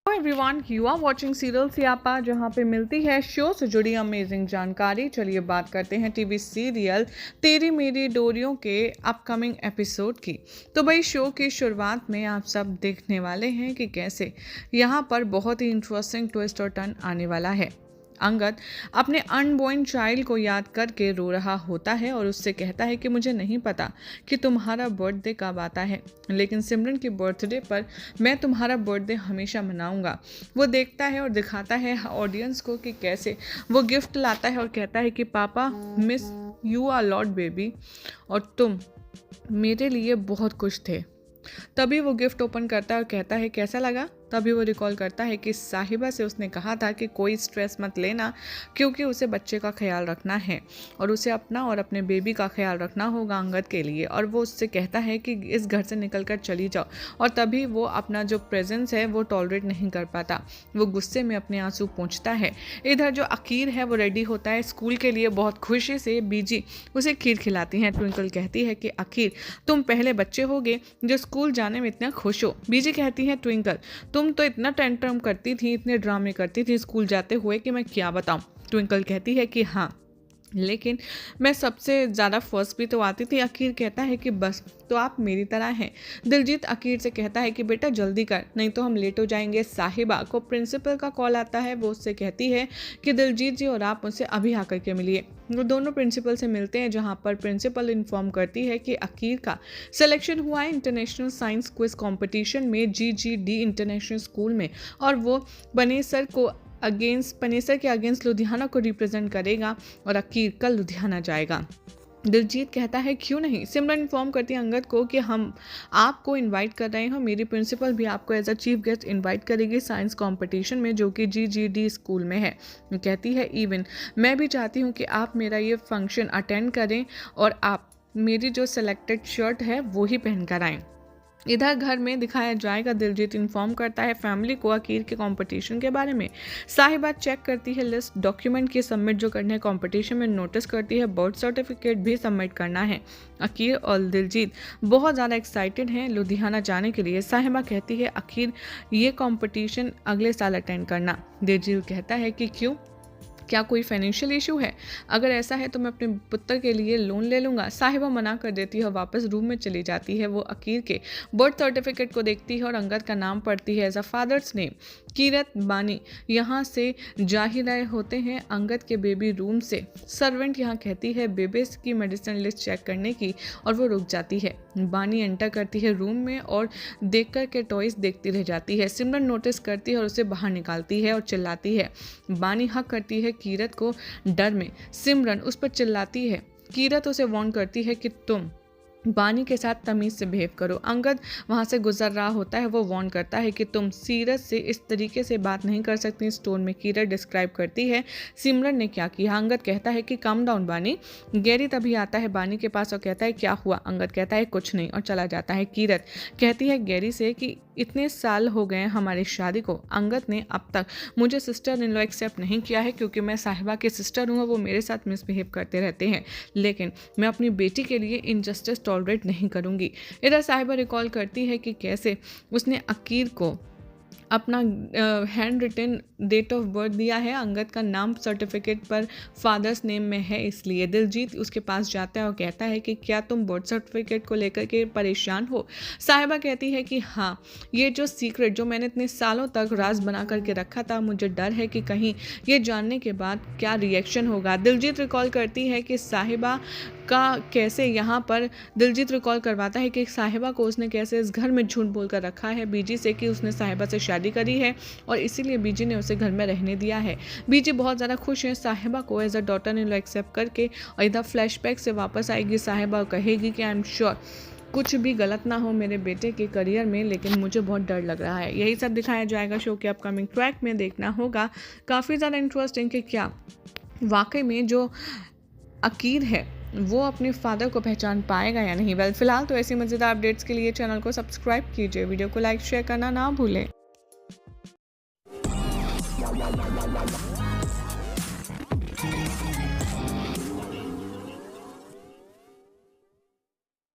Everyone, you are watching serial Siyapa, जहां पे मिलती है शो से जुड़ी अमेजिंग जानकारी। चलिए बात करते हैं टीवी सीरियल तेरी मेरी डोरियों के अपकमिंग एपिसोड की। तो भाई, शो की शुरुआत में आप सब देखने वाले हैं कि कैसे यहां पर बहुत ही इंटरेस्टिंग ट्विस्ट और टर्न आने वाला है। अंगद अपने अनबोर्न चाइल्ड को याद करके रो रहा होता है और उससे कहता है कि मुझे नहीं पता कि तुम्हारा बर्थडे कब आता है, लेकिन सिमरन की बर्थडे पर मैं तुम्हारा बर्थडे हमेशा मनाऊंगा। वो देखता है और दिखाता है ऑडियंस को कि कैसे वो गिफ्ट लाता है और कहता है कि पापा, miss you are lot baby, और तुम मेरे लिए बहुत खुश थे। तभी वो गिफ्ट ओपन करता है और कहता है कैसा लगा। तभी वो रिकॉल करता है कि साहिबा से उसने कहा था कि कोई स्ट्रेस मत लेना, क्योंकि उसे बच्चे का ख्याल रखना है और उसे अपना और अपने बेबी का ख्याल रखना होगा अंगद के लिए। और वो उससे कहता है कि इस घर से निकल कर चली जाओ, और तभी वो अपना जो प्रेजेंस है वो टॉलरेट नहीं कर पाता। वो गुस्से में अपने आंसू पोंछता है। इधर जो अकीर है वो रेडी होता है स्कूल के लिए। बहुत खुशी से बीजी उसे खीर खिलाती हैं। ट्विंकल कहती है कि अकीर, तुम पहले बच्चे होगे जो स्कूल जाने में इतना खुश हो। बीजी कहती है ट्विंकल, तुम तो इतना टेंट्रम करती थी, इतने ड्रामे करती थी स्कूल जाते हुए कि मैं क्या बताऊं। ट्विंकल कहती है कि हाँ, लेकिन मैं सबसे ज़्यादा फर्स्ट भी तो आती थी। अकीर कहता है कि बस, तो आप मेरी तरह हैं। दिलजीत अकीर से कहता है कि बेटा जल्दी कर, नहीं तो हम लेट हो जाएंगे। साहिबा को प्रिंसिपल का कॉल आता है। वो उससे कहती है कि दिलजीत जी और आप मुझसे अभी आकर के मिलिए। वो दोनों प्रिंसिपल से मिलते हैं, जहां पर प्रिंसिपल इन्फॉर्म करती है कि अकीर का सिलेक्शन हुआ है इंटरनेशनल साइंस क्विज कंपटीशन में GGD इंटरनेशनल स्कूल में, और वो पनेसर के अगेंस्ट लुधियाना को रिप्रेजेंट करेगा और अकीर कल लुधियाना जाएगा। दिलजीत कहता है क्यों नहीं। सिमरन इन्फॉर्म करती है अंगद को कि हम आपको इनवाइट कर रहे हैं, मेरी प्रिंसिपल भी आपको as a chief guest invite करेगी साइंस कंपटीशन में, जो कि GGD स्कूल में है। कहती है इवन मैं भी चाहती हूँ कि आप मेरा ये फंक्शन अटेंड करें और आप मेरी जो सिलेक्टेड शर्ट है वो ही पहन कर आएँ। इधर घर में दिखाया जाएगा। दिलजीत इन्फॉर्म करता है फैमिली को अकीर के कंपटीशन के बारे में। साहिबा चेक करती है लिस्ट, डॉक्यूमेंट की सबमिट जो करने कंपटीशन में नोटिस करती है बर्थ सर्टिफिकेट भी सबमिट करना है। अकीर और दिलजीत बहुत ज़्यादा एक्साइटेड हैं लुधियाना जाने के लिए। साहिबा कहती है अकीर, ये कंपटीशन अगले साल अटेंड करना। दिलजीत कहता है कि क्यों, क्या कोई फाइनेंशियल इशू है? अगर ऐसा है तो मैं अपने पुत्र के लिए लोन ले लूँगा। साहिबा मना कर देती है और वापस रूम में चली जाती है। वो अकीर के बर्थ सर्टिफिकेट को देखती है और अंगद का नाम पढ़ती है as a father's name. Kirat Bani यहाँ से जा ही रहे होते हैं अंगद के बेबी रूम से। सर्वेंट यहाँ कहती है बेबीज की मेडिसिन लिस्ट चेक करने की, और वो रुक जाती है। बानी एंटर करती है रूम में और देख कर के टॉयज देखती रह जाती है। सिमरन नोटिस करती है और उसे बाहर निकालती है और चिल्लाती है। बानी हक करती है कीरत को डर में। सिमरन उस पर चिल्लाती है। कीरत उसे वार्न करती है कि तुम बानी के साथ तमीज़ से बिहेव करो। अंगद वहाँ से गुजर रहा होता है। वो वार्न करता है कि तुम सीरत से इस तरीके से बात नहीं कर सकती। स्टोन में कीरत डिस्क्राइब करती है सिमरन ने क्या किया। अंगद कहता है कि कम डाउन बानी। गैरी तभी आता है बानी के पास और कहता है क्या हुआ। अंगद कहता है कुछ नहीं और चला जाता है। कीरत कहती है गैरी से कि इतने साल हो गए हमारी शादी को, अंगद ने अब तक मुझे सिस्टर इन लॉ एक्सेप्ट नहीं किया है, क्योंकि मैं साहिबा की सिस्टर हूँ। वो मेरे साथ मिसबिहेव करते रहते हैं, लेकिन मैं अपनी बेटी के लिए इनजस्टिस टॉलरेट नहीं करूँगी। इधर साहिबा रिकॉल करती है कि कैसे उसने अकीर को अपना hand written date of birth दिया है। अंगद का नाम सर्टिफिकेट पर फादर्स नेम में है, इसलिए दिलजीत उसके पास जाता है और कहता है कि क्या तुम बर्थ सर्टिफिकेट को लेकर के परेशान हो। साहिबा कहती है कि हाँ, ये जो सीक्रेट जो मैंने इतने सालों तक राज बना करके रखा था, मुझे डर है कि कहीं ये जानने के बाद क्या रिएक्शन होगा। दिलजीत रिकॉल करती है कि साहिबा का कैसे यहाँ पर दिलजीत रिकॉल करवाता है कि साहिबा को उसने कैसे इस घर में झूठ बोल कर रखा है बीजी से कि उसने साहिबा से शादी करी है और इसीलिए बीजी ने उसे घर में रहने दिया है। बीजी बहुत ज़्यादा खुश है साहिबा को as a daughter in law accept करके, और इधर फ्लैशबैक से वापस आएगी साहिबा और कहेगी कि आई एम श्योर कुछ भी गलत ना हो मेरे बेटे के करियर में, लेकिन मुझे बहुत डर लग रहा है। यही सब दिखाया जाएगा शो के अपकमिंग ट्रैक में। देखना होगा काफ़ी ज़्यादा इंटरेस्टिंग कि क्या वाकई में जो अकीर है वो अपने फादर को पहचान पाएगा या नहीं। फिलहाल तो ऐसी मज़ेदार अपडेट्स के लिए चैनल को सब्सक्राइब कीजिए, वीडियो को लाइक शेयर करना ना भूलें।